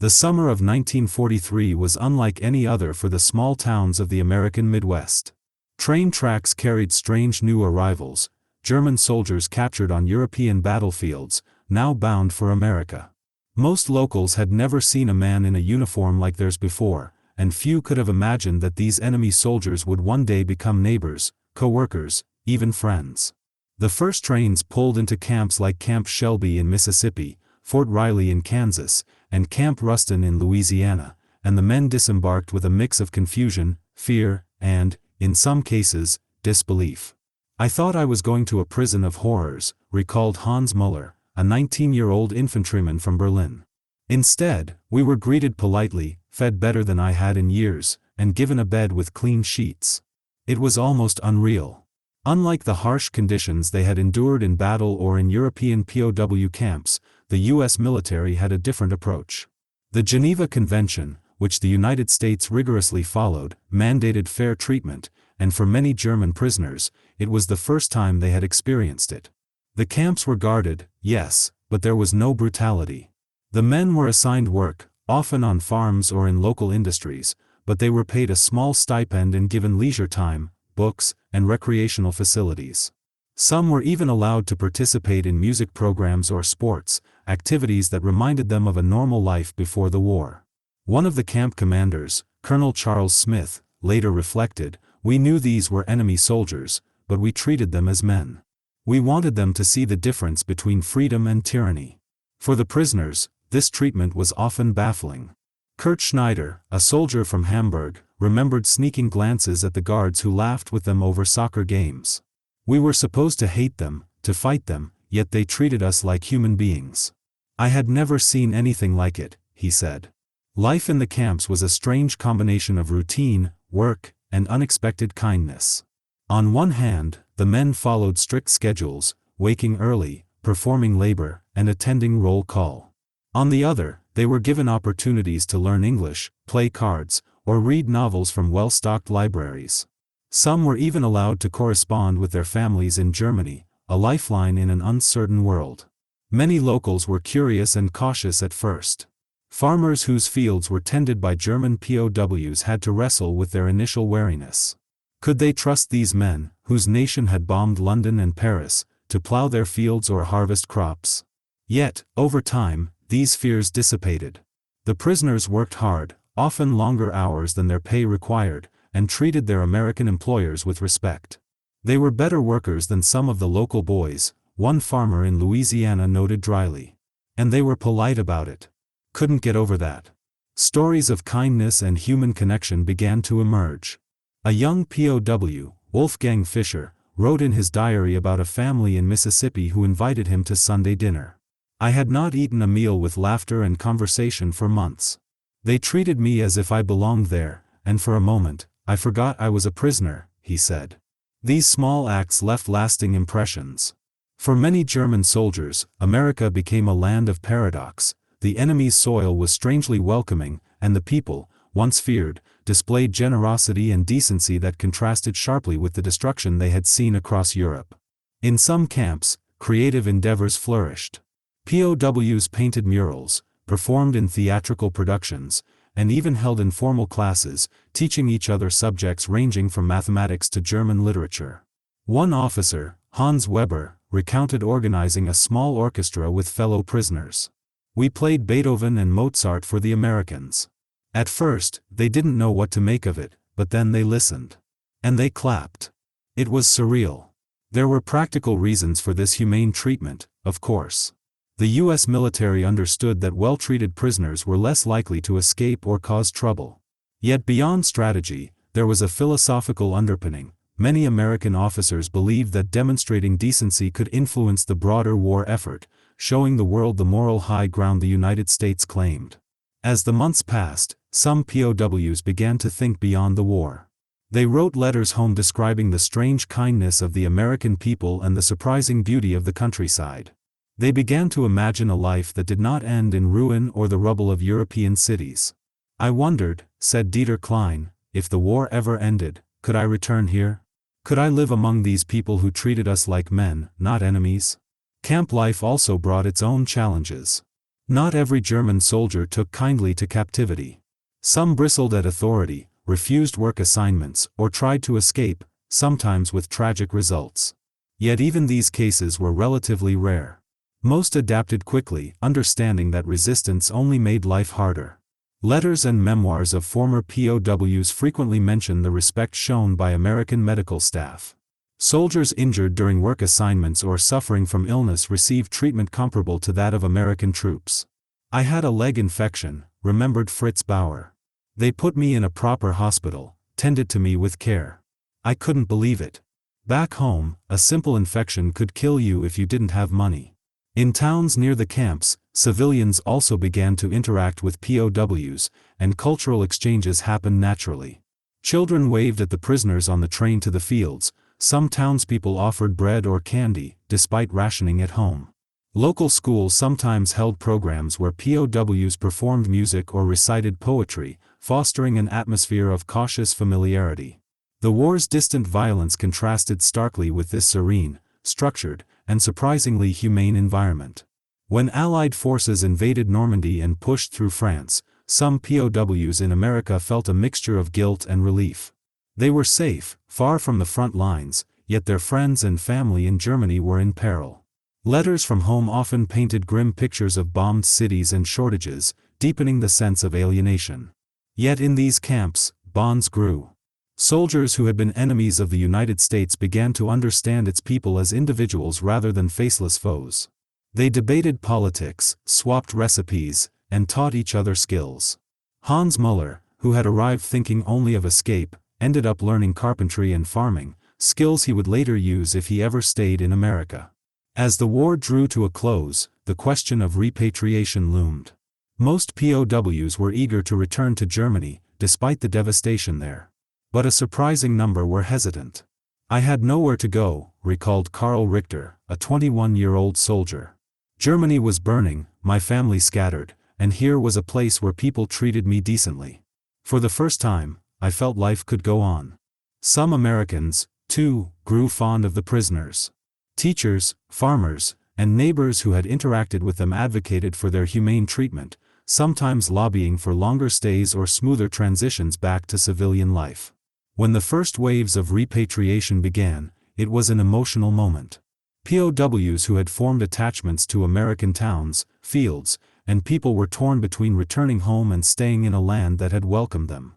The summer of 1943 was unlike any other for the small towns of the American Midwest. Train tracks carried strange new arrivals, German soldiers captured on European battlefields, now bound for America. Most locals had never seen a man in a uniform like theirs before, and few could have imagined that these enemy soldiers would one day become neighbors, co-workers, even friends. The first trains pulled into camps like Camp Shelby in Mississippi, Fort Riley in Kansas, and Camp Ruston in Louisiana, and the men disembarked with a mix of confusion, fear, and, in some cases, disbelief. "I thought I was going to a prison of horrors," recalled Hans Müller, a 19-year-old infantryman from Berlin. "Instead, we were greeted politely, fed better than I had in years, and given a bed with clean sheets. It was almost unreal." Unlike the harsh conditions they had endured in battle or in European POW camps, the U.S. military had a different approach. The Geneva Convention, which the United States rigorously followed, mandated fair treatment, and for many German prisoners, it was the first time they had experienced it. The camps were guarded, yes, but there was no brutality. The men were assigned work, often on farms or in local industries, but they were paid a small stipend and given leisure time, books, and recreational facilities. Some were even allowed to participate in music programs or sports, activities that reminded them of a normal life before the war. One of the camp commanders, Colonel Charles Smith, later reflected, "We knew these were enemy soldiers, but we treated them as men. We wanted them to see the difference between freedom and tyranny." For the prisoners, this treatment was often baffling. Kurt Schneider, a soldier from Hamburg, remembered sneaking glances at the guards who laughed with them over soccer games. "We were supposed to hate them, to fight them, yet they treated us like human beings. I had never seen anything like it," he said. Life in the camps was a strange combination of routine, work, and unexpected kindness. On one hand, the men followed strict schedules, waking early, performing labor, and attending roll call. On the other, they were given opportunities to learn English, play cards, or read novels from well-stocked libraries. Some were even allowed to correspond with their families in Germany, a lifeline in an uncertain world. Many locals were curious and cautious at first. Farmers whose fields were tended by German POWs had to wrestle with their initial wariness. Could they trust these men, whose nation had bombed London and Paris, to plow their fields or harvest crops? Yet, over time, these fears dissipated. The prisoners worked hard, often longer hours than their pay required, and treated their American employers with respect. "They were better workers than some of the local boys," one farmer in Louisiana noted dryly. "And they were polite about it. Couldn't get over that." Stories of kindness and human connection began to emerge. A young POW, Wolfgang Fischer, wrote in his diary about a family in Mississippi who invited him to Sunday dinner. "I had not eaten a meal with laughter and conversation for months. They treated me as if I belonged there, and for a moment, I forgot I was a prisoner," he said. These small acts left lasting impressions. For many German soldiers, America became a land of paradox. The enemy's soil was strangely welcoming, and the people, once feared, displayed generosity and decency that contrasted sharply with the destruction they had seen across Europe. In some camps, creative endeavors flourished. POWs painted murals, performed in theatrical productions, and even held informal classes, teaching each other subjects ranging from mathematics to German literature. One officer, Hans Weber, recounted organizing a small orchestra with fellow prisoners. "We played Beethoven and Mozart for the Americans. At first, they didn't know what to make of it, but then they listened. And they clapped. It was surreal." There were practical reasons for this humane treatment, of course. The U.S. military understood that well-treated prisoners were less likely to escape or cause trouble. Yet beyond strategy, there was a philosophical underpinning. Many American officers believed that demonstrating decency could influence the broader war effort, showing the world the moral high ground the United States claimed. As the months passed, some POWs began to think beyond the war. They wrote letters home describing the strange kindness of the American people and the surprising beauty of the countryside. They began to imagine a life that did not end in ruin or the rubble of European cities. "I wondered," said Dieter Klein, "if the war ever ended, could I return here? Could I live among these people who treated us like men, not enemies?" Camp life also brought its own challenges. Not every German soldier took kindly to captivity. Some bristled at authority, refused work assignments, or tried to escape, sometimes with tragic results. Yet even these cases were relatively rare. Most adapted quickly, understanding that resistance only made life harder. Letters and memoirs of former POWs frequently mention the respect shown by American medical staff. Soldiers injured during work assignments or suffering from illness received treatment comparable to that of American troops. "I had a leg infection," remembered Fritz Bauer. "They put me in a proper hospital, tended to me with care. I couldn't believe it. Back home, a simple infection could kill you if you didn't have money." In towns near the camps, civilians also began to interact with POWs, and cultural exchanges happened naturally. Children waved at the prisoners on the train to the fields. Some townspeople offered bread or candy, despite rationing at home. Local schools sometimes held programs where POWs performed music or recited poetry, fostering an atmosphere of cautious familiarity. The war's distant violence contrasted starkly with this serene, structured, and surprisingly humane environment. When Allied forces invaded Normandy and pushed through France, some POWs in America felt a mixture of guilt and relief. They were safe, far from the front lines, yet their friends and family in Germany were in peril. Letters from home often painted grim pictures of bombed cities and shortages, deepening the sense of alienation. Yet in these camps, bonds grew. Soldiers who had been enemies of the United States began to understand its people as individuals rather than faceless foes. They debated politics, swapped recipes, and taught each other skills. Hans Muller, who had arrived thinking only of escape, ended up learning carpentry and farming, skills he would later use if he ever stayed in America. As the war drew to a close, the question of repatriation loomed. Most POWs were eager to return to Germany, despite the devastation there. But a surprising number were hesitant. "I had nowhere to go," recalled Karl Richter, a 21-year-old soldier. "Germany was burning, my family scattered, and here was a place where people treated me decently. For the first time, I felt life could go on." Some Americans, too, grew fond of the prisoners. Teachers, farmers, and neighbors who had interacted with them advocated for their humane treatment, sometimes lobbying for longer stays or smoother transitions back to civilian life. When the first waves of repatriation began, it was an emotional moment. POWs who had formed attachments to American towns, fields, and people were torn between returning home and staying in a land that had welcomed them.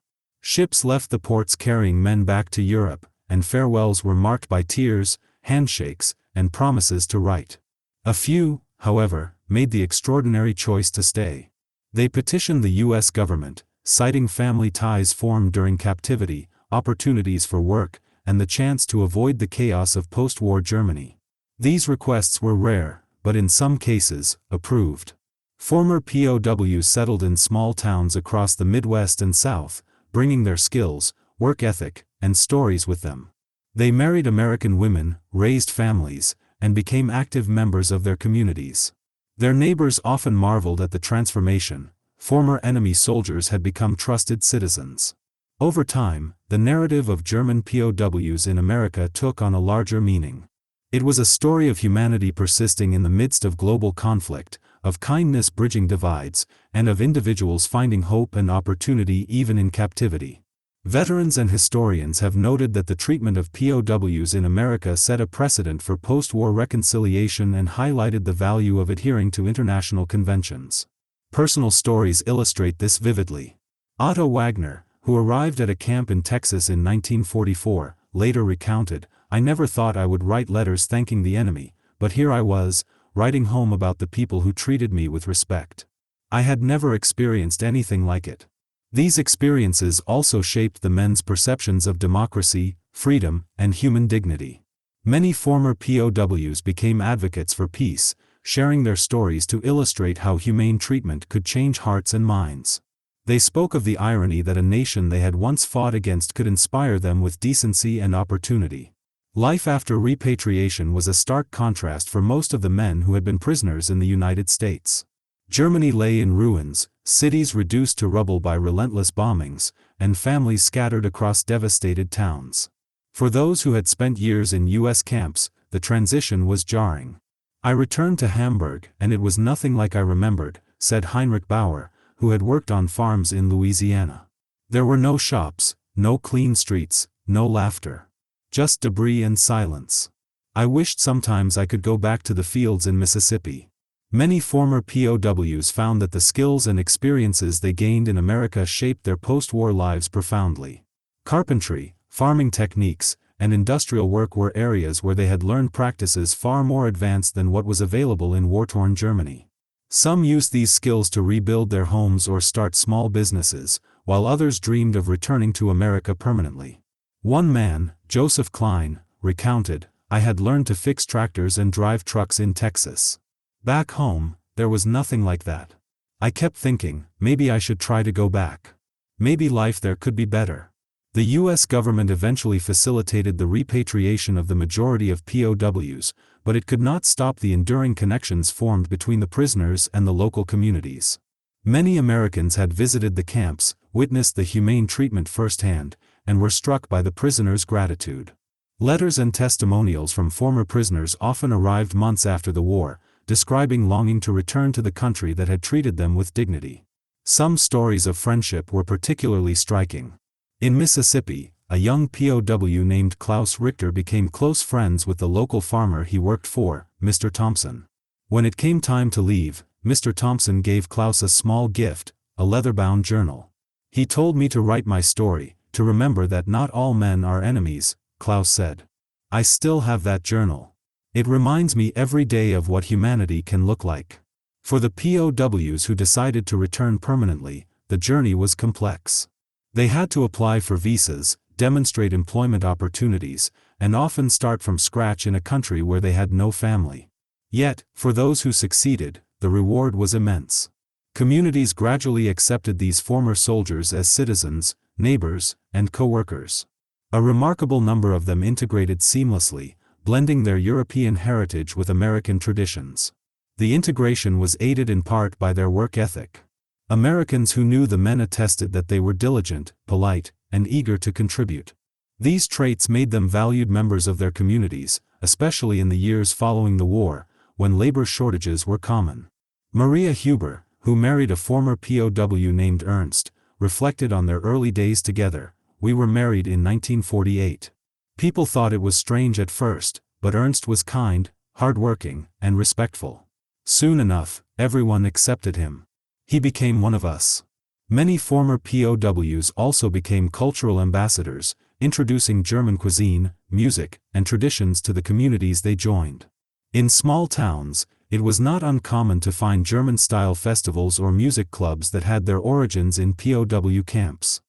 Ships left the ports carrying men back to Europe, and farewells were marked by tears, handshakes, and promises to write. A few, however, made the extraordinary choice to stay. They petitioned the U.S. government, citing family ties formed during captivity, opportunities for work, and the chance to avoid the chaos of post-war Germany. These requests were rare, but in some cases, approved. Former POWs settled in small towns across the Midwest and South, bringing their skills, work ethic, and stories with them. They married American women, raised families, and became active members of their communities. Their neighbors often marveled at the transformation. Former enemy soldiers had become trusted citizens. Over time, the narrative of German POWs in America took on a larger meaning. It was a story of humanity persisting in the midst of global conflict, of kindness bridging divides, and of individuals finding hope and opportunity even in captivity. Veterans and historians have noted that the treatment of POWs in America set a precedent for post-war reconciliation and highlighted the value of adhering to international conventions. Personal stories illustrate this vividly. Otto Wagner, who arrived at a camp in Texas in 1944, later recounted, "I never thought I would write letters thanking the enemy, but here I was, writing home about the people who treated me with respect. I had never experienced anything like it." These experiences also shaped the men's perceptions of democracy, freedom, and human dignity. Many former POWs became advocates for peace, sharing their stories to illustrate how humane treatment could change hearts and minds. They spoke of the irony that a nation they had once fought against could inspire them with decency and opportunity. Life after repatriation was a stark contrast for most of the men who had been prisoners in the United States. Germany lay in ruins, cities reduced to rubble by relentless bombings, and families scattered across devastated towns. For those who had spent years in U.S. camps, the transition was jarring. "I returned to Hamburg, and it was nothing like I remembered," said Heinrich Bauer, who had worked on farms in Louisiana. There were no shops, no clean streets, no laughter. Just debris and silence. I wished sometimes I could go back to the fields in Mississippi. Many former POWs found that the skills and experiences they gained in America shaped their post-war lives profoundly. Carpentry, farming techniques, and industrial work were areas where they had learned practices far more advanced than what was available in war-torn Germany. Some used these skills to rebuild their homes or start small businesses, while others dreamed of returning to America permanently. One man, Joseph Klein, recounted, "I had learned to fix tractors and drive trucks in Texas. Back home, there was nothing like that. I kept thinking, maybe I should try to go back. Maybe life there could be better." The U.S. government eventually facilitated the repatriation of the majority of POWs, but it could not stop the enduring connections formed between the prisoners and the local communities. Many Americans had visited the camps, witnessed the humane treatment firsthand, and were struck by the prisoners' gratitude. Letters and testimonials from former prisoners often arrived months after the war, describing longing to return to the country that had treated them with dignity. Some stories of friendship were particularly striking. In Mississippi, a young POW named Klaus Richter became close friends with the local farmer he worked for, Mr. Thompson. When it came time to leave, Mr. Thompson gave Klaus a small gift, a leather-bound journal. "He told me to write my story, to remember that not all men are enemies," Klaus said. "I still have that journal. It reminds me every day of what humanity can look like." For the POWs who decided to return permanently, the journey was complex. They had to apply for visas, demonstrate employment opportunities, and often start from scratch in a country where they had no family. Yet, for those who succeeded, the reward was immense. Communities gradually accepted these former soldiers as citizens, neighbors, and co-workers. A remarkable number of them integrated seamlessly, blending their European heritage with American traditions. The integration was aided in part by their work ethic. Americans who knew the men attested that they were diligent, polite, and eager to contribute. These traits made them valued members of their communities, especially in the years following the war, when labor shortages were common. Maria Huber, who married a former POW named Ernst, reflected on their early days together. "We were married in 1948. People thought it was strange at first, but Ernst was kind, hardworking, and respectful. Soon enough, everyone accepted him. He became one of us." Many former POWs also became cultural ambassadors, introducing German cuisine, music, and traditions to the communities they joined. In small towns, it was not uncommon to find German-style festivals or music clubs that had their origins in POW camps.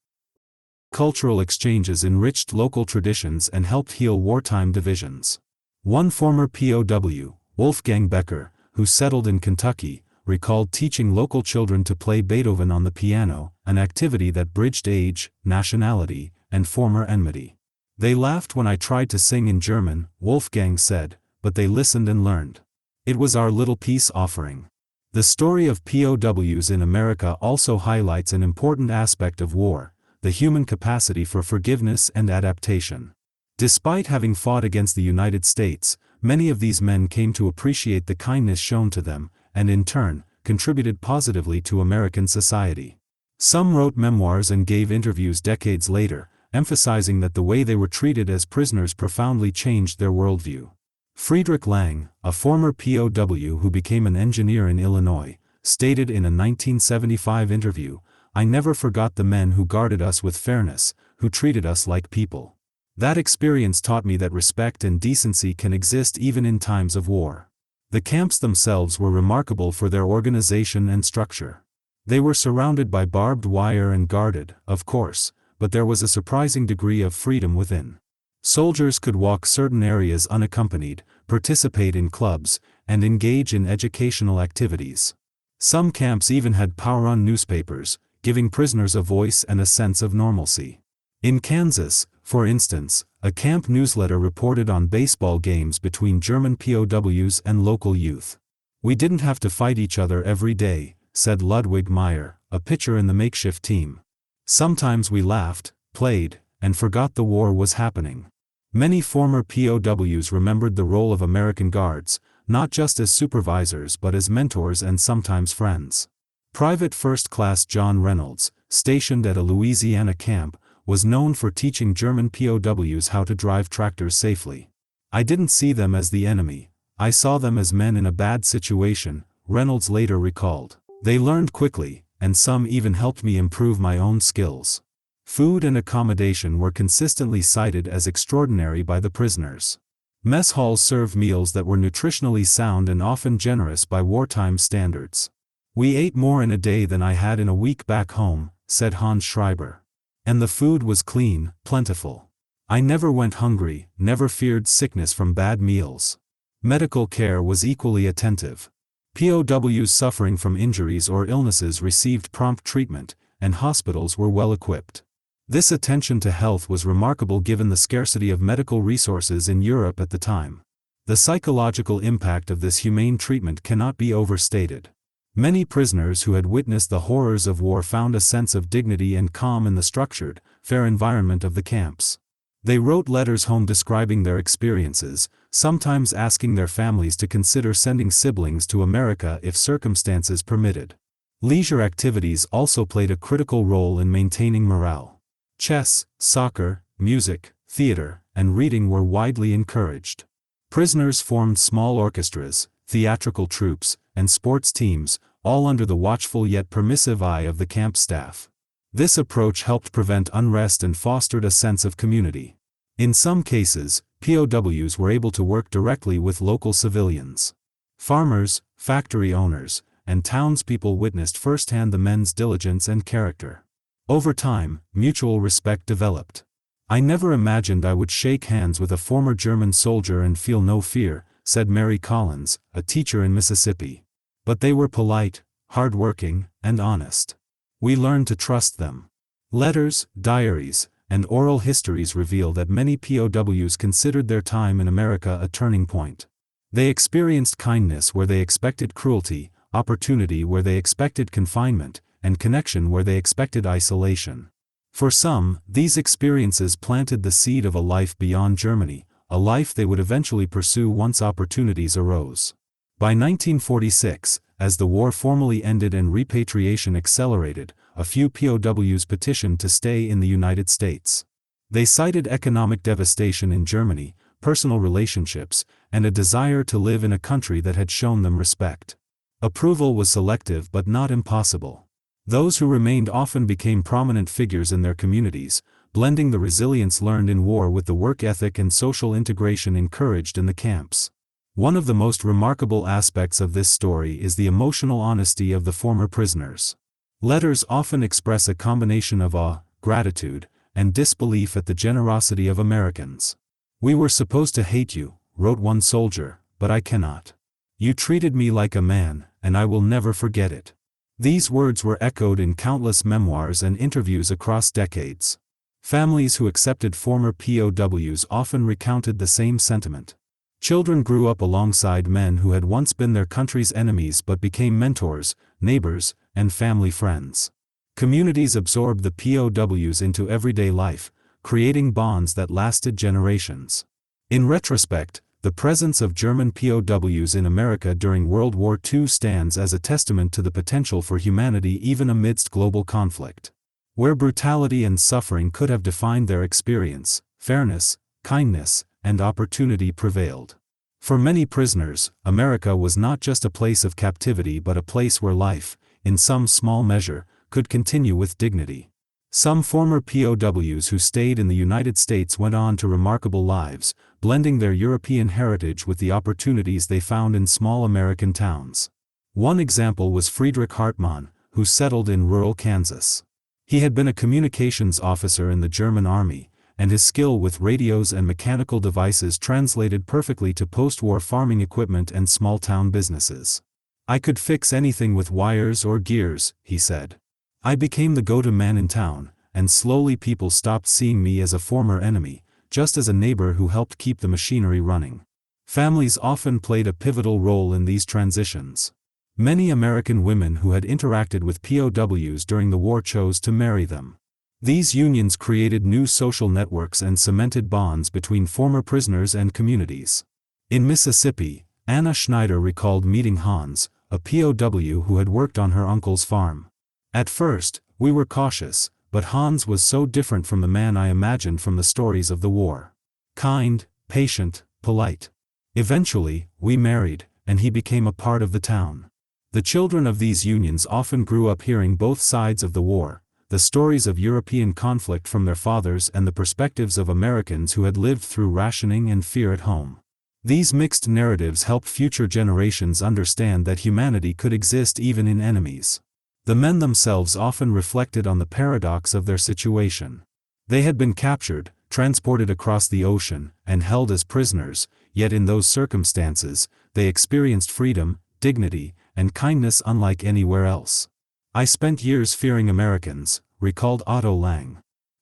Cultural exchanges enriched local traditions and helped heal wartime divisions. One former POW, Wolfgang Becker, who settled in Kentucky, recalled teaching local children to play Beethoven on the piano, an activity that bridged age, nationality, and former enmity. "They laughed when I tried to sing in German," Wolfgang said, "but they listened and learned. It was our little peace offering." The story of POWs in America also highlights an important aspect of war: the human capacity for forgiveness and adaptation. Despite having fought against the United States, many of these men came to appreciate the kindness shown to them, and in turn, contributed positively to American society. Some wrote memoirs and gave interviews decades later, emphasizing that the way they were treated as prisoners profoundly changed their worldview. Friedrich Lang, a former POW who became an engineer in Illinois, stated in a 1975 interview, "I never forgot the men who guarded us with fairness, who treated us like people. That experience taught me that respect and decency can exist even in times of war." The camps themselves were remarkable for their organization and structure. They were surrounded by barbed wire and guarded, of course, but there was a surprising degree of freedom within. Soldiers could walk certain areas unaccompanied, participate in clubs, and engage in educational activities. Some camps even had power-on newspapers, giving prisoners a voice and a sense of normalcy. In Kansas, for instance, a camp newsletter reported on baseball games between German POWs and local youth. "We didn't have to fight each other every day," said Ludwig Meyer, a pitcher in the makeshift team. "Sometimes we laughed, played, and forgot the war was happening." Many former POWs remembered the role of American guards, not just as supervisors but as mentors and sometimes friends. Private First Class John Reynolds, stationed at a Louisiana camp, was known for teaching German POWs how to drive tractors safely. I didn't see them as the enemy, I saw them as men in a bad situation, Reynolds later recalled. They learned quickly, and some even helped me improve my own skills. Food and accommodation were consistently cited as extraordinary by the prisoners. Mess halls served meals that were nutritionally sound and often generous by wartime standards. We ate more in a day than I had in a week back home, said Hans Schreiber. And the food was clean, plentiful. I never went hungry, never feared sickness from bad meals. Medical care was equally attentive. POWs suffering from injuries or illnesses received prompt treatment, and hospitals were well equipped. This attention to health was remarkable given the scarcity of medical resources in Europe at the time. The psychological impact of this humane treatment cannot be overstated. Many prisoners who had witnessed the horrors of war found a sense of dignity and calm in the structured, fair environment of the camps. They wrote letters home describing their experiences, sometimes asking their families to consider sending siblings to America if circumstances permitted. Leisure activities also played a critical role in maintaining morale. Chess, soccer, music, theater, and reading were widely encouraged. Prisoners formed small orchestras, theatrical troupes, and sports teams, all under the watchful yet permissive eye of the camp staff. This approach helped prevent unrest and fostered a sense of community. In some cases, POWs were able to work directly with local civilians. Farmers, factory owners, and townspeople witnessed firsthand the men's diligence and character. Over time, mutual respect developed. I never imagined I would shake hands with a former German soldier and feel no fear, said Mary Collins, a teacher in Mississippi. But they were polite, hard-working, and honest. We learned to trust them. Letters, diaries, and oral histories reveal that many POWs considered their time in America a turning point. They experienced kindness where they expected cruelty, opportunity where they expected confinement, and connection where they expected isolation. For some, these experiences planted the seed of a life beyond Germany, a life they would eventually pursue once opportunities arose. By 1946, as the war formally ended and repatriation accelerated, a few POWs petitioned to stay in the United States. They cited economic devastation in Germany, personal relationships, and a desire to live in a country that had shown them respect. Approval was selective but not impossible. Those who remained often became prominent figures in their communities, blending the resilience learned in war with the work ethic and social integration encouraged in the camps. One of the most remarkable aspects of this story is the emotional honesty of the former prisoners. Letters often express a combination of awe, gratitude, and disbelief at the generosity of Americans. "We were supposed to hate you," wrote one soldier, "but I cannot. You treated me like a man, and I will never forget it." These words were echoed in countless memoirs and interviews across decades. Families who accepted former POWs often recounted the same sentiment. Children grew up alongside men who had once been their country's enemies but became mentors, neighbors, and family friends. Communities absorbed the POWs into everyday life, creating bonds that lasted generations. In retrospect, the presence of German POWs in America during World War II stands as a testament to the potential for humanity even amidst global conflict. Where brutality and suffering could have defined their experience, fairness, kindness, and opportunity prevailed. For many prisoners, America was not just a place of captivity but a place where life, in some small measure, could continue with dignity. Some former POWs who stayed in the United States went on to remarkable lives, blending their European heritage with the opportunities they found in small American towns. One example was Friedrich Hartmann, who settled in rural Kansas. He had been a communications officer in the German army, and his skill with radios and mechanical devices translated perfectly to post-war farming equipment and small-town businesses. "I could fix anything with wires or gears," he said. "I became the go-to man in town, and slowly people stopped seeing me as a former enemy, just as a neighbor who helped keep the machinery running." Families often played a pivotal role in these transitions. Many American women who had interacted with POWs during the war chose to marry them. These unions created new social networks and cemented bonds between former prisoners and communities. In Mississippi, Anna Schneider recalled meeting Hans, a POW who had worked on her uncle's farm. At first, we were cautious, but Hans was so different from the man I imagined from the stories of the war. Kind, patient, polite. Eventually, we married, and he became a part of the town. The children of these unions often grew up hearing both sides of the war, the stories of European conflict from their fathers and the perspectives of Americans who had lived through rationing and fear at home. These mixed narratives helped future generations understand that humanity could exist even in enemies. The men themselves often reflected on the paradox of their situation. They had been captured, transported across the ocean, and held as prisoners, yet in those circumstances, they experienced freedom, dignity, and kindness unlike anywhere else. I spent years fearing Americans, recalled Otto Lang.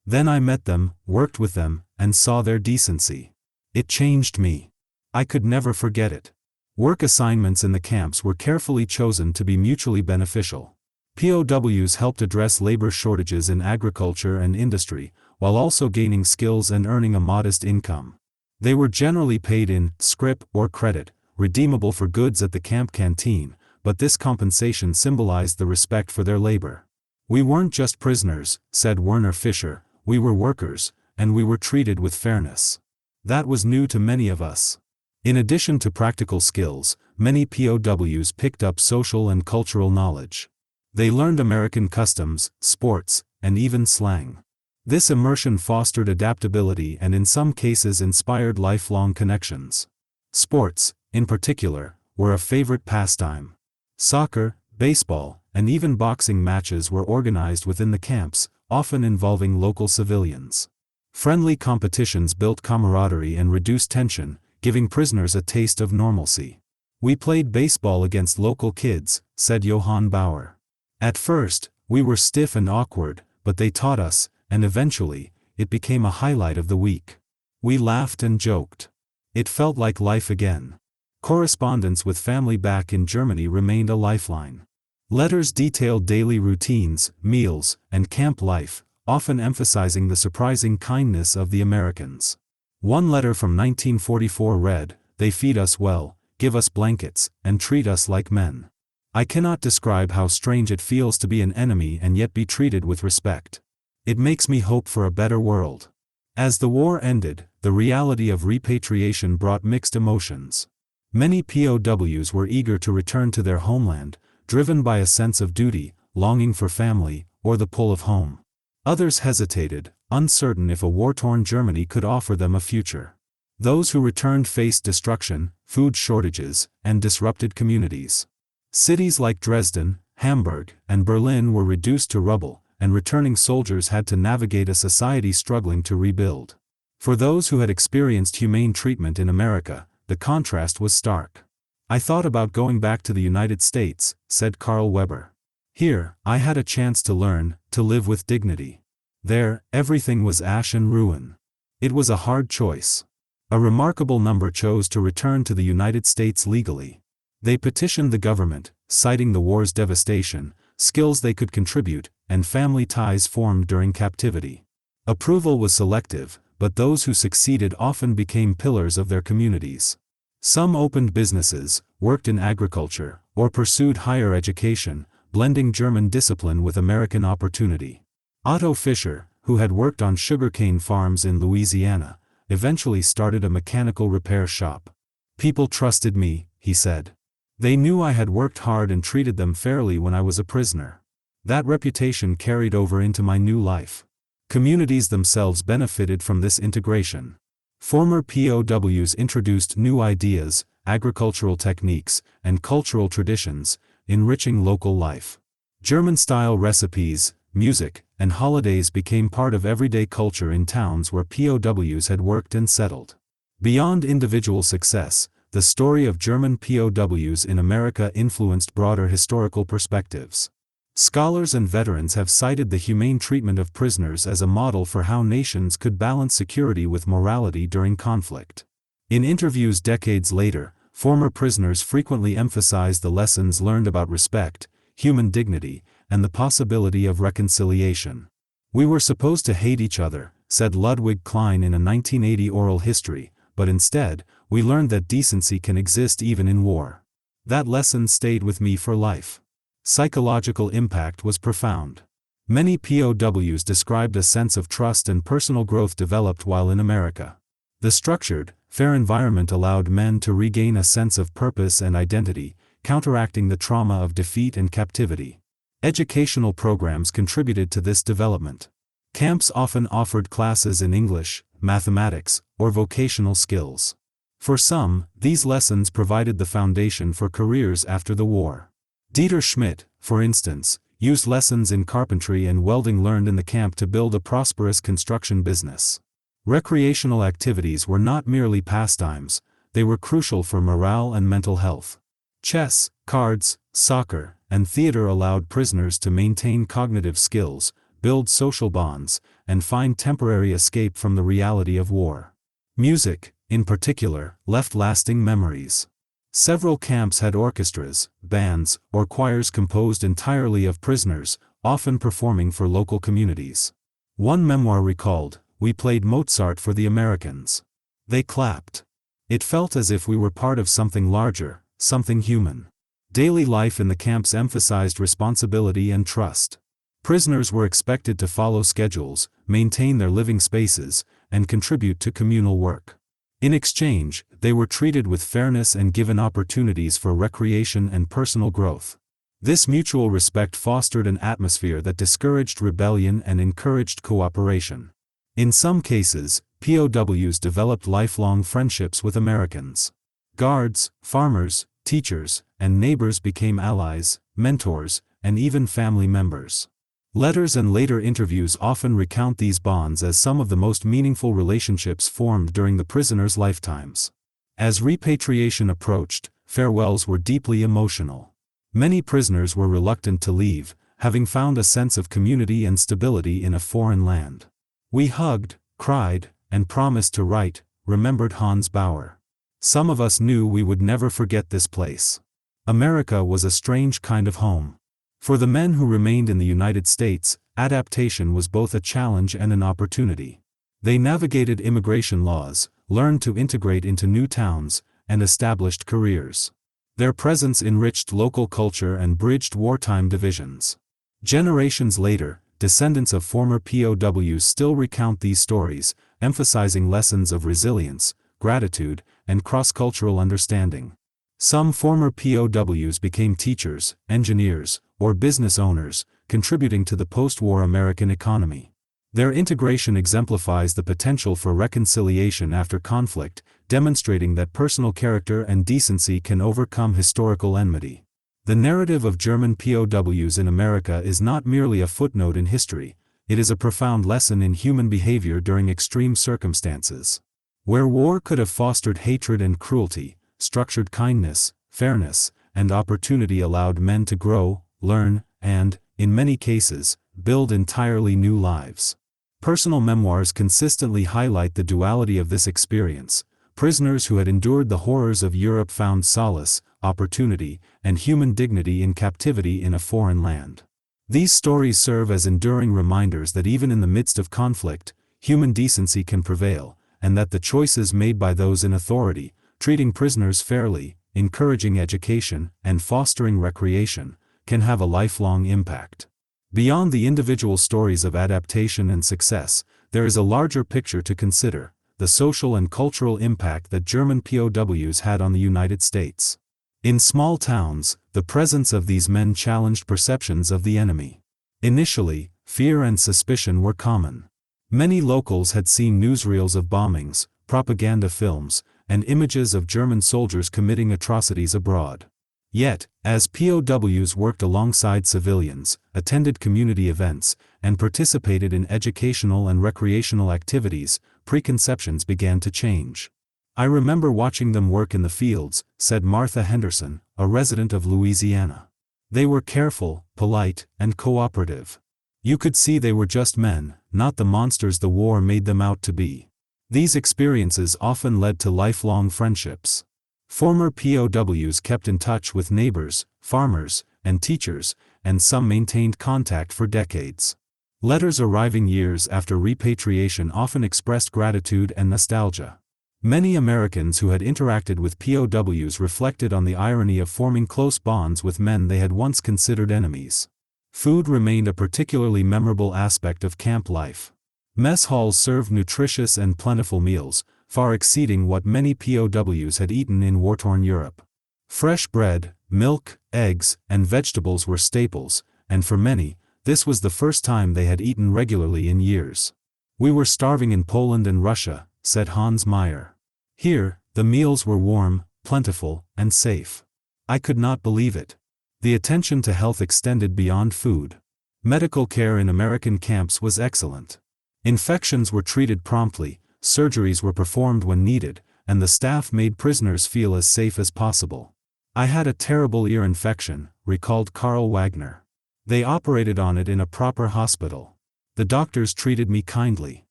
Then I met them, worked with them, and saw their decency. It changed me. I could never forget it. Work assignments in the camps were carefully chosen to be mutually beneficial. POWs helped address labor shortages in agriculture and industry, while also gaining skills and earning a modest income. They were generally paid in scrip or credit, redeemable for goods at the camp canteen, but this compensation symbolized the respect for their labor. We weren't just prisoners, said Werner Fischer, we were workers, and we were treated with fairness. That was new to many of us. In addition to practical skills, many POWs picked up social and cultural knowledge. They learned American customs, sports, and even slang. This immersion fostered adaptability and in some cases inspired lifelong connections. Sports, in particular, were a favorite pastime. Soccer, baseball, and even boxing matches were organized within the camps, often involving local civilians. Friendly competitions built camaraderie and reduced tension, giving prisoners a taste of normalcy. We played baseball against local kids, said Johann Bauer. At first, we were stiff and awkward, but they taught us, and eventually, it became a highlight of the week. We laughed and joked. It felt like life again. Correspondence with family back in Germany remained a lifeline. Letters detailed daily routines, meals, and camp life, often emphasizing the surprising kindness of the Americans. One letter from 1944 read, "They feed us well, give us blankets, and treat us like men. I cannot describe how strange it feels to be an enemy and yet be treated with respect. It makes me hope for a better world." As the war ended, the reality of repatriation brought mixed emotions. Many POWs were eager to return to their homeland, driven by a sense of duty, longing for family, or the pull of home. Others hesitated, uncertain if a war-torn Germany could offer them a future. Those who returned faced destruction, food shortages, and disrupted communities. Cities like Dresden, Hamburg, and Berlin were reduced to rubble, and returning soldiers had to navigate a society struggling to rebuild. For those who had experienced humane treatment in America, the contrast was stark. "I thought about going back to the United States," said Carl Weber. "Here, I had a chance to learn, to live with dignity. There, everything was ash and ruin." It was a hard choice. A remarkable number chose to return to the United States legally. They petitioned the government, citing the war's devastation, skills they could contribute, and family ties formed during captivity. Approval was selective, but those who succeeded often became pillars of their communities. Some opened businesses, worked in agriculture, or pursued higher education, blending German discipline with American opportunity. Otto Fischer, who had worked on sugarcane farms in Louisiana, eventually started a mechanical repair shop. "People trusted me," he said. "They knew I had worked hard and treated them fairly when I was a prisoner. That reputation carried over into my new life." Communities themselves benefited from this integration. Former POWs introduced new ideas, agricultural techniques, and cultural traditions, enriching local life. German-style recipes, music, and holidays became part of everyday culture in towns where POWs had worked and settled. Beyond individual success, the story of German POWs in America influenced broader historical perspectives. Scholars and veterans have cited the humane treatment of prisoners as a model for how nations could balance security with morality during conflict. In interviews decades later, former prisoners frequently emphasized the lessons learned about respect, human dignity, and the possibility of reconciliation. "We were supposed to hate each other," said Ludwig Klein in a 1980 oral history, "but instead, we learned that decency can exist even in war." That lesson stayed with me for life. Psychological impact was profound. Many POWs described a sense of trust and personal growth developed while in America. The structured, fair environment allowed men to regain a sense of purpose and identity, counteracting the trauma of defeat and captivity. Educational programs contributed to this development. Camps often offered classes in English, mathematics, or vocational skills. For some, these lessons provided the foundation for careers after the war. Dieter Schmidt, for instance, used lessons in carpentry and welding learned in the camp to build a prosperous construction business. Recreational activities were not merely pastimes, they were crucial for morale and mental health. Chess, cards, soccer, and theater allowed prisoners to maintain cognitive skills, build social bonds, and find temporary escape from the reality of war. Music, in particular, left lasting memories. Several camps had orchestras, bands, or choirs composed entirely of prisoners, often performing for local communities. One memoir recalled, "We played Mozart for the Americans. They clapped. It felt as if we were part of something larger, something human." Daily life in the camps emphasized responsibility and trust. Prisoners were expected to follow schedules, maintain their living spaces, and contribute to communal work. In exchange, they were treated with fairness and given opportunities for recreation and personal growth. This mutual respect fostered an atmosphere that discouraged rebellion and encouraged cooperation. In some cases, POWs developed lifelong friendships with Americans. Guards, farmers, teachers, and neighbors became allies, mentors, and even family members. Letters and later interviews often recount these bonds as some of the most meaningful relationships formed during the prisoners' lifetimes. As repatriation approached, farewells were deeply emotional. Many prisoners were reluctant to leave, having found a sense of community and stability in a foreign land. "We hugged, cried, and promised to write," remembered Hans Bauer. "Some of us knew we would never forget this place. America was a strange kind of home." For the men who remained in the United States, adaptation was both a challenge and an opportunity. They navigated immigration laws, learned to integrate into new towns, and established careers. Their presence enriched local culture and bridged wartime divisions. Generations later, descendants of former POWs still recount these stories, emphasizing lessons of resilience, gratitude, and cross-cultural understanding. Some former POWs became teachers, engineers, or business owners, contributing to the post-war American economy. Their integration exemplifies the potential for reconciliation after conflict, demonstrating that personal character and decency can overcome historical enmity. The narrative of German POWs in America is not merely a footnote in history, it is a profound lesson in human behavior during extreme circumstances. Where war could have fostered hatred and cruelty, structured kindness, fairness, and opportunity allowed men to grow, learn, and, in many cases, build entirely new lives. Personal memoirs consistently highlight the duality of this experience. Prisoners who had endured the horrors of Europe found solace, opportunity, and human dignity in captivity in a foreign land. These stories serve as enduring reminders that even in the midst of conflict, human decency can prevail, and that the choices made by those in authority, treating prisoners fairly, encouraging education, and fostering recreation, can have a lifelong impact. Beyond the individual stories of adaptation and success, there is a larger picture to consider: the social and cultural impact that German POWs had on the United States. In small towns, the presence of these men challenged perceptions of the enemy. Initially, fear and suspicion were common. Many locals had seen newsreels of bombings, propaganda films, and images of German soldiers committing atrocities abroad. Yet, as POWs worked alongside civilians, attended community events, and participated in educational and recreational activities, preconceptions began to change. "I remember watching them work in the fields," said Martha Henderson, a resident of Louisiana. "They were careful, polite, and cooperative. You could see they were just men, not the monsters the war made them out to be." These experiences often led to lifelong friendships. Former POWs kept in touch with neighbors, farmers, and teachers, and some maintained contact for decades. Letters arriving years after repatriation often expressed gratitude and nostalgia. Many Americans who had interacted with POWs reflected on the irony of forming close bonds with men they had once considered enemies. Food remained a particularly memorable aspect of camp life. Mess halls served nutritious and plentiful meals, far exceeding what many POWs had eaten in war-torn Europe. Fresh bread, milk, eggs, and vegetables were staples, and for many, this was the first time they had eaten regularly in years. "We were starving in Poland and Russia," said Hans Meyer. "Here, the meals were warm, plentiful, and safe. I could not believe it." The attention to health extended beyond food. Medical care in American camps was excellent. Infections were treated promptly, surgeries were performed when needed, and the staff made prisoners feel as safe as possible. "I had a terrible ear infection," recalled Karl Wagner. "They operated on it in a proper hospital. The doctors treated me kindly.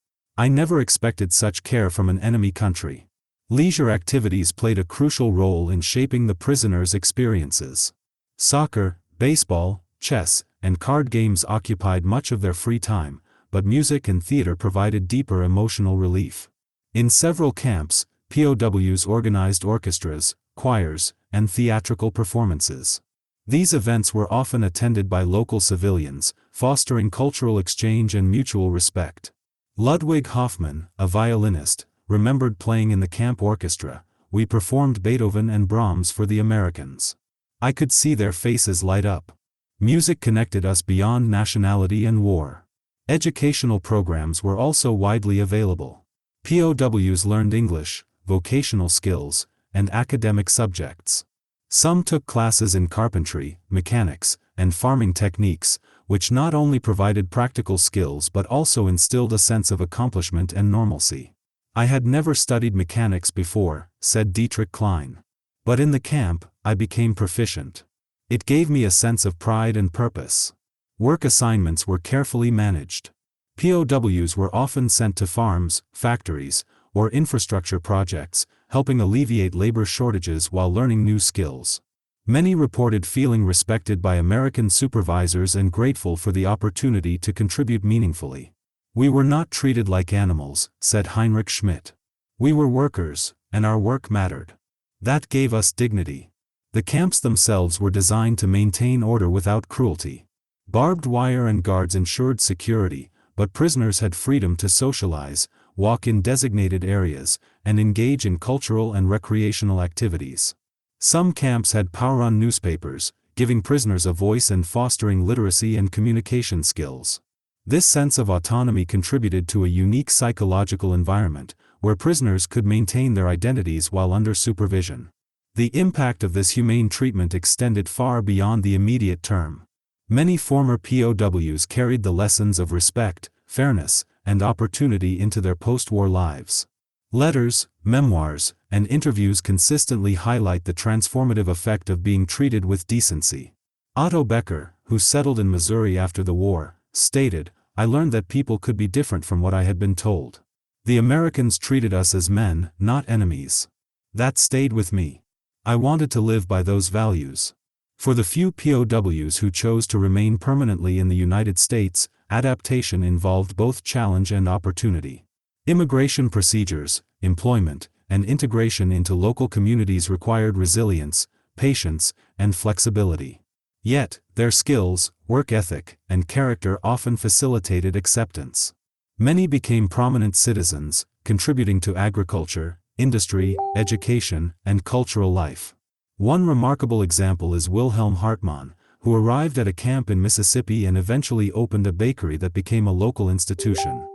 I never expected such care from an enemy country." Leisure activities played a crucial role in shaping the prisoners' experiences. Soccer, baseball, chess, and card games occupied much of their free time, but music and theater provided deeper emotional relief. In several camps, POWs organized orchestras, choirs, and theatrical performances. These events were often attended by local civilians, fostering cultural exchange and mutual respect. Ludwig Hoffmann, a violinist, remembered playing in the camp orchestra. "We performed Beethoven and Brahms for the Americans. I could see their faces light up." Music connected us beyond nationality and war. Educational programs were also widely available. POWs learned English, vocational skills, and academic subjects. Some took classes in carpentry, mechanics, and farming techniques, which not only provided practical skills but also instilled a sense of accomplishment and normalcy. "I had never studied mechanics before," said Dietrich Klein. "But in the camp, I became proficient. It gave me a sense of pride and purpose." Work assignments were carefully managed. POWs were often sent to farms, factories, or infrastructure projects, helping alleviate labor shortages while learning new skills. Many reported feeling respected by American supervisors and grateful for the opportunity to contribute meaningfully. "We were not treated like animals," said Heinrich Schmidt. "We were workers, and our work mattered. That gave us dignity." The camps themselves were designed to maintain order without cruelty. Barbed wire and guards ensured security, but prisoners had freedom to socialize, walk in designated areas, and engage in cultural and recreational activities. Some camps had power-on newspapers, giving prisoners a voice and fostering literacy and communication skills. This sense of autonomy contributed to a unique psychological environment, where prisoners could maintain their identities while under supervision. The impact of this humane treatment extended far beyond the immediate term. Many former POWs carried the lessons of respect, fairness, and opportunity into their post-war lives. Letters, memoirs, and interviews consistently highlight the transformative effect of being treated with decency. Otto Becker, who settled in Missouri after the war, stated, "I learned that people could be different from what I had been told. The Americans treated us as men, not enemies. That stayed with me. I wanted to live by those values." For the few POWs who chose to remain permanently in the United States, adaptation involved both challenge and opportunity. Immigration procedures, employment, and integration into local communities required resilience, patience, and flexibility. Yet, their skills, work ethic, and character often facilitated acceptance. Many became prominent citizens, contributing to agriculture, industry, education, and cultural life. One remarkable example is Wilhelm Hartmann, who arrived at a camp in Mississippi and eventually opened a bakery that became a local institution.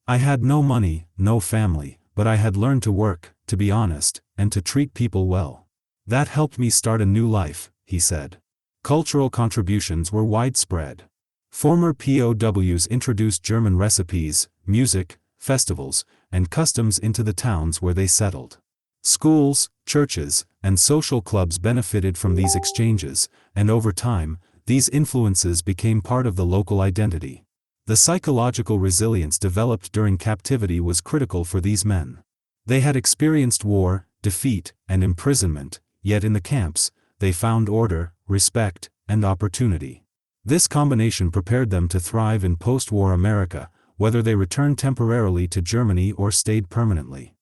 "I had no money, no family, but I had learned to work, to be honest, and to treat people well. That helped me start a new life," he said. Cultural contributions were widespread. Former POWs introduced German recipes, music, festivals, and customs into the towns where they settled. Schools, churches, and social clubs benefited from these exchanges, and over time, these influences became part of the local identity. The psychological resilience developed during captivity was critical for these men. They had experienced war, defeat, and imprisonment, yet in the camps, they found order, respect, and opportunity. This combination prepared them to thrive in post-war America, whether they returned temporarily to Germany or stayed permanently.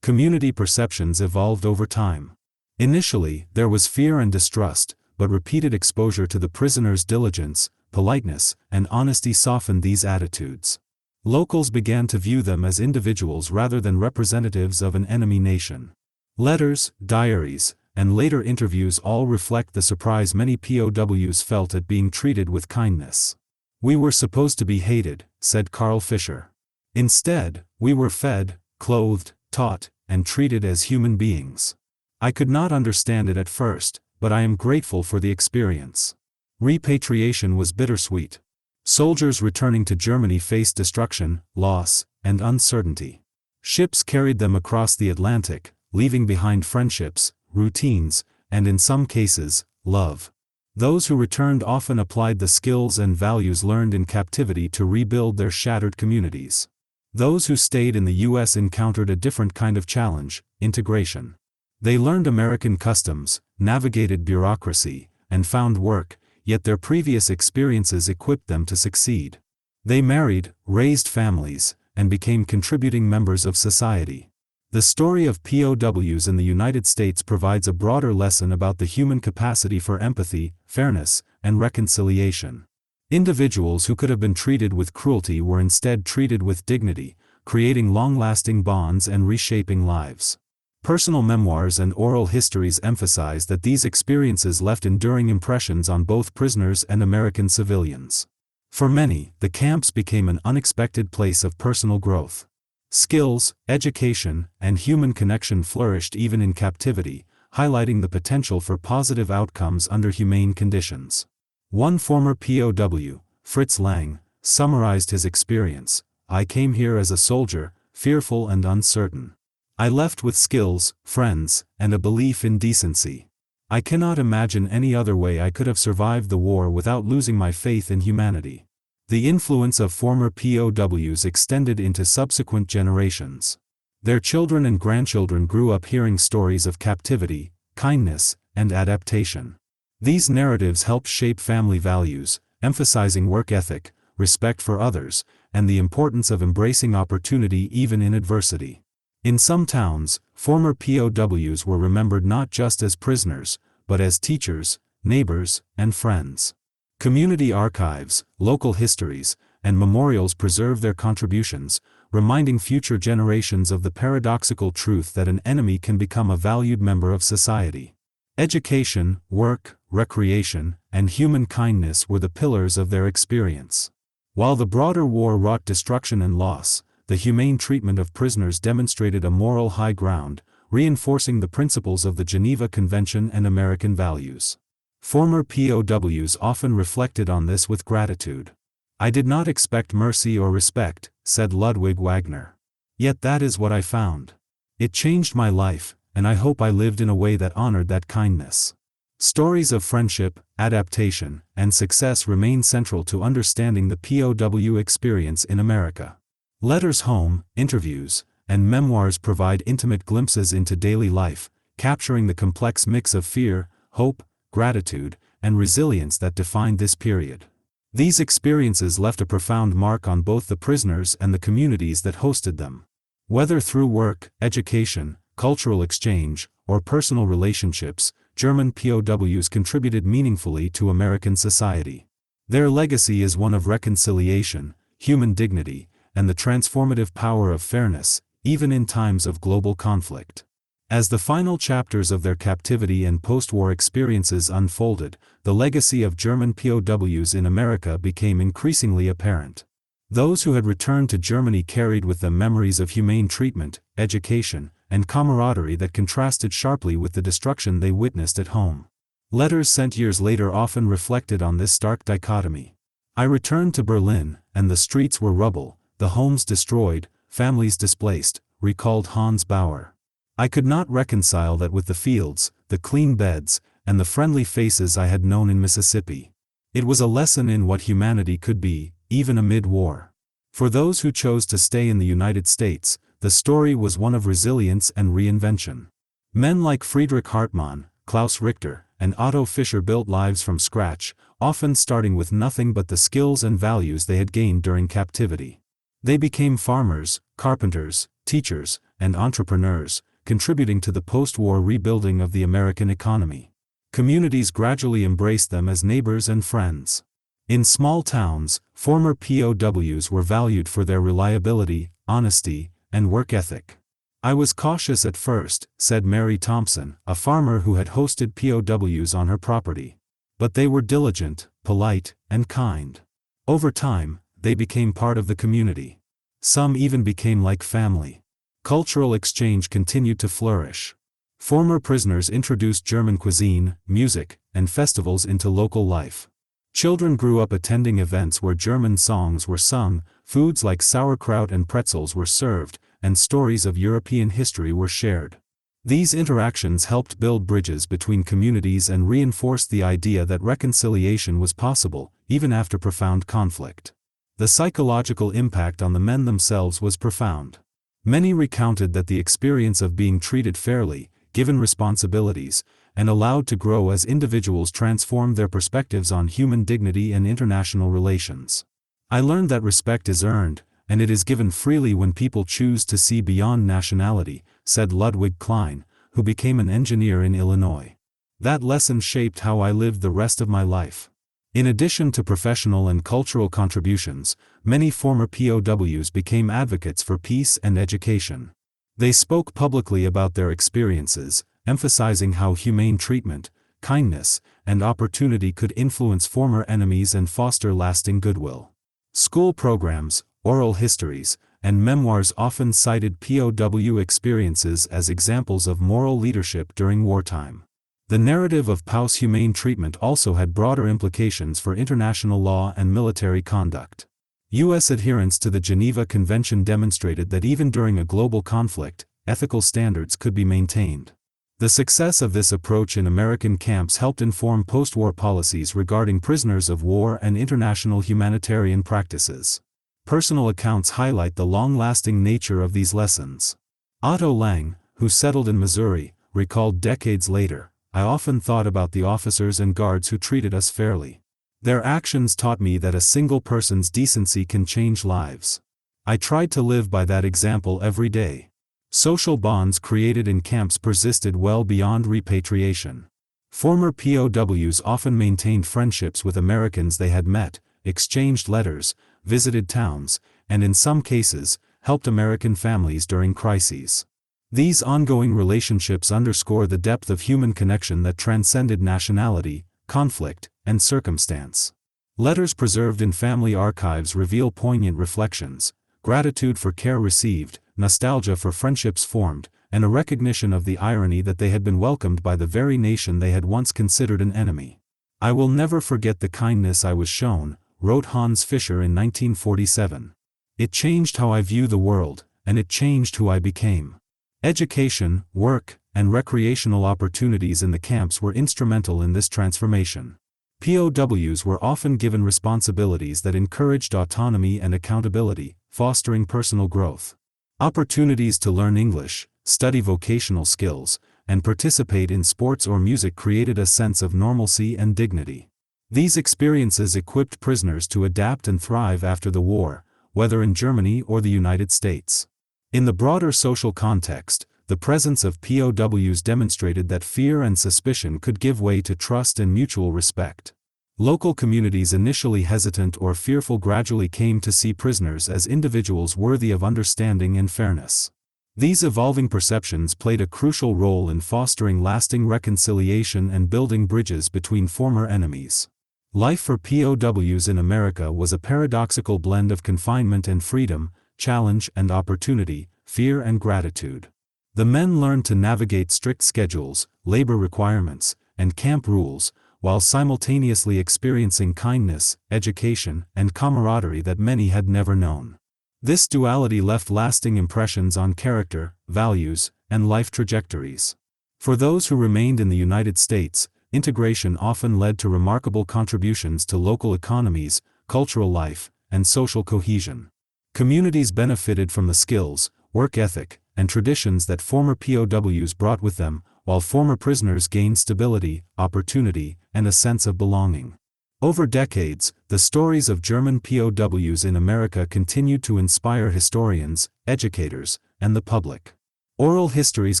Community perceptions evolved over time. Initially, there was fear and distrust, but repeated exposure to the prisoners' diligence, politeness, and honesty softened these attitudes. Locals began to view them as individuals rather than representatives of an enemy nation. Letters, diaries, and later interviews all reflect the surprise many POWs felt at being treated with kindness. "We were supposed to be hated," said Carl Fisher. "Instead, we were fed, clothed, taught, and treated as human beings. I could not understand it at first, but I am grateful for the experience." Repatriation was bittersweet. Soldiers returning to Germany faced destruction, loss, and uncertainty. Ships carried them across the Atlantic, leaving behind friendships, routines, and in some cases, love. Those who returned often applied the skills and values learned in captivity to rebuild their shattered communities. Those who stayed in the U.S. encountered a different kind of challenge: integration. They learned American customs, navigated bureaucracy, and found work, yet their previous experiences equipped them to succeed. They married, raised families, and became contributing members of society. The story of POWs in the United States provides a broader lesson about the human capacity for empathy, fairness, and reconciliation. Individuals who could have been treated with cruelty were instead treated with dignity, creating long-lasting bonds and reshaping lives. Personal memoirs and oral histories emphasize that these experiences left enduring impressions on both prisoners and American civilians. For many, the camps became an unexpected place of personal growth. Skills, education, and human connection flourished even in captivity, highlighting the potential for positive outcomes under humane conditions. One former POW, Fritz Lang, summarized his experience: "I came here as a soldier, fearful and uncertain. I left with skills, friends, and a belief in decency. I cannot imagine any other way I could have survived the war without losing my faith in humanity." The influence of former POWs extended into subsequent generations. Their children and grandchildren grew up hearing stories of captivity, kindness, and adaptation. These narratives helped shape family values, emphasizing work ethic, respect for others, and the importance of embracing opportunity even in adversity. In some towns, former POWs were remembered not just as prisoners, but as teachers, neighbors, and friends. Community archives, local histories, and memorials preserve their contributions, reminding future generations of the paradoxical truth that an enemy can become a valued member of society. Education, work, recreation, and human kindness were the pillars of their experience. While the broader war wrought destruction and loss, the humane treatment of prisoners demonstrated a moral high ground, reinforcing the principles of the Geneva Convention and American values. Former POWs often reflected on this with gratitude. "I did not expect mercy or respect," said Ludwig Wagner. "Yet that is what I found. It changed my life, and I hope I lived in a way that honored that kindness." Stories of friendship, adaptation, and success remain central to understanding the POW experience in America. Letters home, interviews, and memoirs provide intimate glimpses into daily life, capturing the complex mix of fear, hope, gratitude, and resilience that defined this period. These experiences left a profound mark on both the prisoners and the communities that hosted them. Whether through work, education, cultural exchange, or personal relationships, German POWs contributed meaningfully to American society. Their legacy is one of reconciliation, human dignity, and the transformative power of fairness, even in times of global conflict. As the final chapters of their captivity and post-war experiences unfolded, the legacy of German POWs in America became increasingly apparent. Those who had returned to Germany carried with them memories of humane treatment, education, and camaraderie that contrasted sharply with the destruction they witnessed at home. Letters sent years later often reflected on this stark dichotomy. "I returned to Berlin, and the streets were rubble, the homes destroyed, families displaced," recalled Hans Bauer. "I could not reconcile that with the fields, the clean beds, and the friendly faces I had known in Mississippi. It was a lesson in what humanity could be, even amid war." For those who chose to stay in the United States, the story was one of resilience and reinvention. Men like Friedrich Hartmann, Klaus Richter, and Otto Fischer built lives from scratch, often starting with nothing but the skills and values they had gained during captivity. They became farmers, carpenters, teachers, and entrepreneurs, contributing to the post-war rebuilding of the American economy. Communities gradually embraced them as neighbors and friends. In small towns, former POWs were valued for their reliability, honesty, and work ethic. "I was cautious at first," said Mary Thompson, a farmer who had hosted POWs on her property. "But they were diligent, polite, and kind. Over time, they became part of the community. Some even became like family." Cultural exchange continued to flourish. Former prisoners introduced German cuisine, music, and festivals into local life. Children grew up attending events where German songs were sung, foods like sauerkraut and pretzels were served, and stories of European history were shared. These interactions helped build bridges between communities and reinforced the idea that reconciliation was possible, even after profound conflict. The psychological impact on the men themselves was profound. Many recounted that the experience of being treated fairly, given responsibilities, and allowed to grow as individuals transformed their perspectives on human dignity and international relations. "I learned that respect is earned, and it is given freely when people choose to see beyond nationality," said Ludwig Klein, who became an engineer in Illinois. "That lesson shaped how I lived the rest of my life." In addition to professional and cultural contributions, many former POWs became advocates for peace and education. They spoke publicly about their experiences, emphasizing how humane treatment, kindness, and opportunity could influence former enemies and foster lasting goodwill. School programs, oral histories, and memoirs often cited POW experiences as examples of moral leadership during wartime. The narrative of POWs' humane treatment also had broader implications for international law and military conduct. U.S. adherence to the Geneva Convention demonstrated that even during a global conflict, ethical standards could be maintained. The success of this approach in American camps helped inform post-war policies regarding prisoners of war and international humanitarian practices. Personal accounts highlight the long-lasting nature of these lessons. Otto Lang, who settled in Missouri, recalled decades later, "I often thought about the officers and guards who treated us fairly. Their actions taught me that a single person's decency can change lives. I tried to live by that example every day." Social bonds created in camps persisted well beyond repatriation. Former POWs often maintained friendships with Americans they had met, exchanged letters, visited towns, and in some cases, helped American families during crises. These ongoing relationships underscore the depth of human connection that transcended nationality, conflict, and circumstance. Letters preserved in family archives reveal poignant reflections, gratitude for care received, nostalgia for friendships formed, and a recognition of the irony that they had been welcomed by the very nation they had once considered an enemy. "I will never forget the kindness I was shown," wrote Hans Fischer in 1947. "It changed how I view the world, and it changed who I became." Education, work, and recreational opportunities in the camps were instrumental in this transformation. POWs were often given responsibilities that encouraged autonomy and accountability, fostering personal growth. Opportunities to learn English, study vocational skills, and participate in sports or music created a sense of normalcy and dignity. These experiences equipped prisoners to adapt and thrive after the war, whether in Germany or the United States. In the broader social context, the presence of POWs demonstrated that fear and suspicion could give way to trust and mutual respect. Local communities initially hesitant or fearful gradually came to see prisoners as individuals worthy of understanding and fairness. These evolving perceptions played a crucial role in fostering lasting reconciliation and building bridges between former enemies. Life for POWs in America was a paradoxical blend of confinement and freedom, challenge and opportunity, fear and gratitude. The men learned to navigate strict schedules, labor requirements, and camp rules, while simultaneously experiencing kindness, education, and camaraderie that many had never known. This duality left lasting impressions on character, values, and life trajectories. For those who remained in the United States, integration often led to remarkable contributions to local economies, cultural life, and social cohesion. Communities benefited from the skills, work ethic, and traditions that former POWs brought with them, while former prisoners gained stability, opportunity, and a sense of belonging. Over decades, the stories of German POWs in America continued to inspire historians, educators, and the public. Oral histories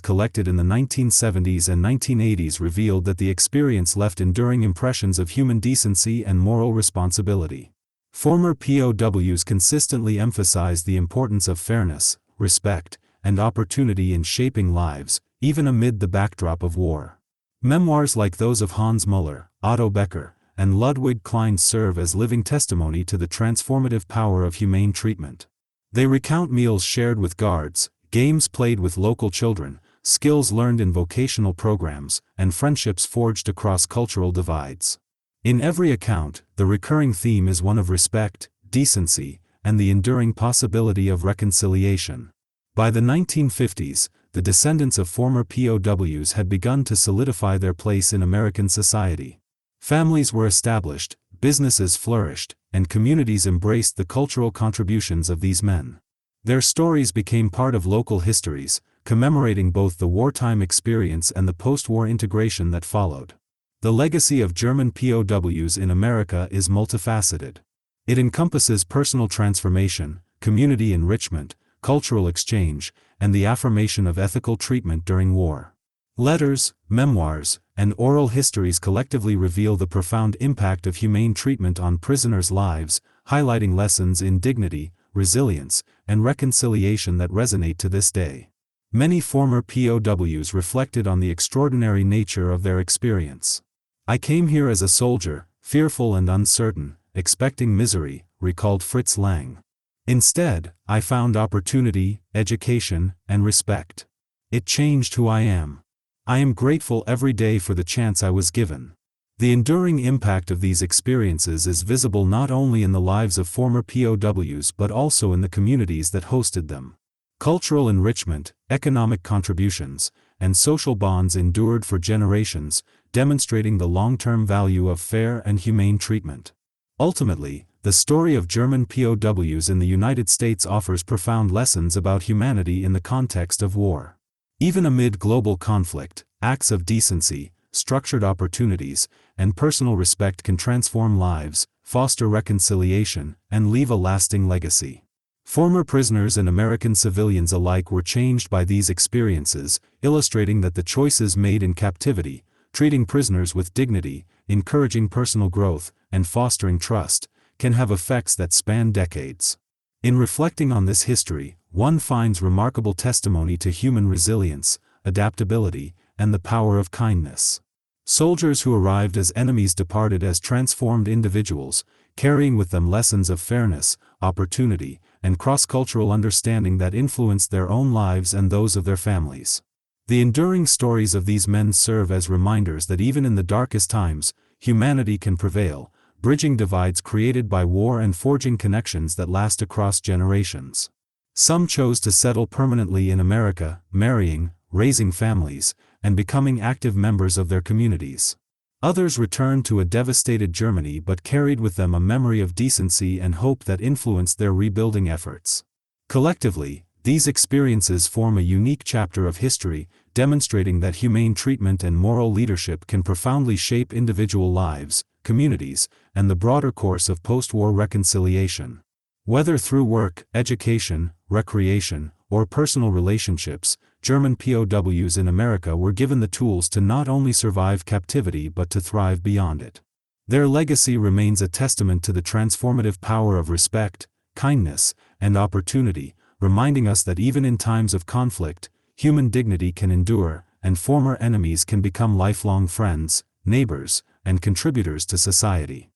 collected in the 1970s and 1980s revealed that the experience left enduring impressions of human decency and moral responsibility. Former POWs consistently emphasized the importance of fairness, respect, and opportunity in shaping lives, even amid the backdrop of war. Memoirs like those of Hans Müller, Otto Becker, and Ludwig Klein serve as living testimony to the transformative power of humane treatment. They recount meals shared with guards, games played with local children, skills learned in vocational programs, and friendships forged across cultural divides. In every account, the recurring theme is one of respect, decency, and the enduring possibility of reconciliation. By the 1950s, the descendants of former POWs had begun to solidify their place in American society. Families were established, businesses flourished, and communities embraced the cultural contributions of these men. Their stories became part of local histories, commemorating both the wartime experience and the post-war integration that followed. The legacy of German POWs in America is multifaceted. It encompasses personal transformation, community enrichment, cultural exchange, and the affirmation of ethical treatment during war. Letters, memoirs, and oral histories collectively reveal the profound impact of humane treatment on prisoners' lives, highlighting lessons in dignity, resilience, and reconciliation that resonate to this day. Many former POWs reflected on the extraordinary nature of their experience. "I came here as a soldier, fearful and uncertain, expecting misery," recalled Fritz Lang. "Instead, I found opportunity, education, and respect. It changed who I am. I am grateful every day for the chance I was given." The enduring impact of these experiences is visible not only in the lives of former POWs but also in the communities that hosted them. Cultural enrichment, economic contributions, and social bonds endured for generations, demonstrating the long-term value of fair and humane treatment. Ultimately, the story of German POWs in the United States offers profound lessons about humanity in the context of war. Even amid global conflict, acts of decency, structured opportunities, and personal respect can transform lives, foster reconciliation, and leave a lasting legacy. Former prisoners and American civilians alike were changed by these experiences, illustrating that the choices made in captivity, treating prisoners with dignity, encouraging personal growth, and fostering trust, can have effects that span decades. In reflecting on this history, one finds remarkable testimony to human resilience, adaptability, and the power of kindness. Soldiers who arrived as enemies departed as transformed individuals, carrying with them lessons of fairness, opportunity, and cross-cultural understanding that influenced their own lives and those of their families. The enduring stories of these men serve as reminders that even in the darkest times, humanity can prevail, bridging divides created by war and forging connections that last across generations. Some chose to settle permanently in America, marrying, raising families, and becoming active members of their communities. Others returned to a devastated Germany but carried with them a memory of decency and hope that influenced their rebuilding efforts. Collectively, these experiences form a unique chapter of history, demonstrating that humane treatment and moral leadership can profoundly shape individual lives, communities, and the broader course of post-war reconciliation. Whether through work, education, recreation, or personal relationships, German POWs in America were given the tools to not only survive captivity but to thrive beyond it. Their legacy remains a testament to the transformative power of respect, kindness, and opportunity, reminding us that even in times of conflict, human dignity can endure, and former enemies can become lifelong friends, neighbors, and contributors to society.